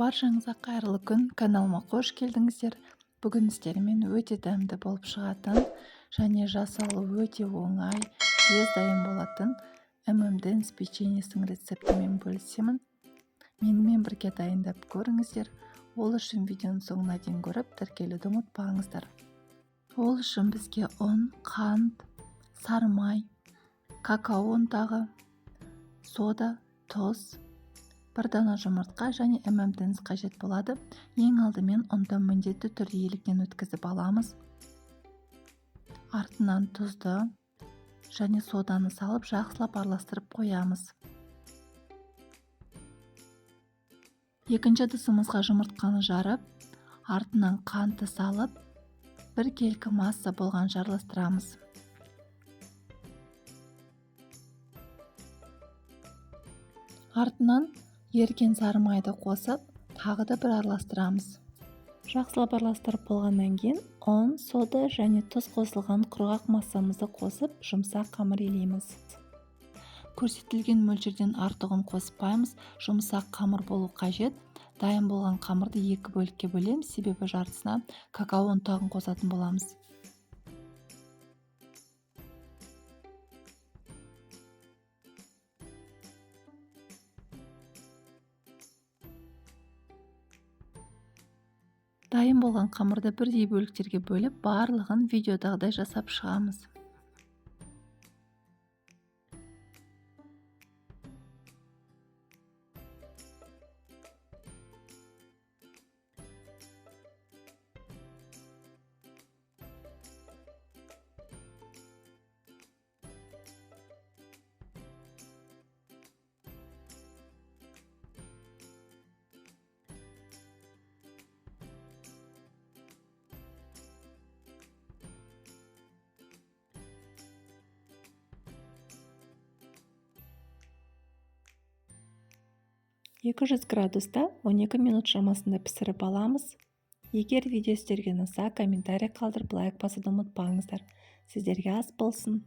Баршаңызға қайырлы күн, каналыма қош келдіңіздер. Бүгін сіздермен өте дәмді болып шығатын және жасалу өте оңай, тез дайын болатын M&M's печеньесінің рецептімен бөлісемін. Менімен бірге дайындап көріңіздер. Ол үшін видеоның соңына дейін көріп, тіркелуді ұмытпаңыздар. Ол үшін бізге ұн, қант, сары май, какао ұнтағы, сода, тұз, бір дана жұмыртқа және M&M's қажет болады. Ең алдымен ұнды міндетті түрде електен өткізіп аламыз. Артынан тұзды және соданы салып жақсылап араластырып қоямыз. Екінші ыдысымызға жұмыртқаны жарып, артынан қантты салып, бір келкі масса болғанша араластырамыз. Артынан еріген сары майды қосып, тағы да бір араластырамыз. Жақсылап араластырып болғаннан кейін, ұн, сода және тұз қосылған құрғақ массамызды қосып, жұмсақ қамыр илейміз. Көрсетілген мөлшерден артығын қоспаймыз, жұмсақ қамыр болу қажет. Дайын болған қамырды екі бөлікке бөлеміз, себебі жартысына какао ұнтағын қосатын боламыз. Дайын болған қамырды бірдей бөліктерге бөліп, барлығын видеодағыдай жасап шығамыз. градуста 12 минут шамасында пісіріп аламыз. Егер видео сіздерге ұнаса, комментарий қалдырып, лайк басуды ұмытпаңыздар. Сіздерге ас болсын.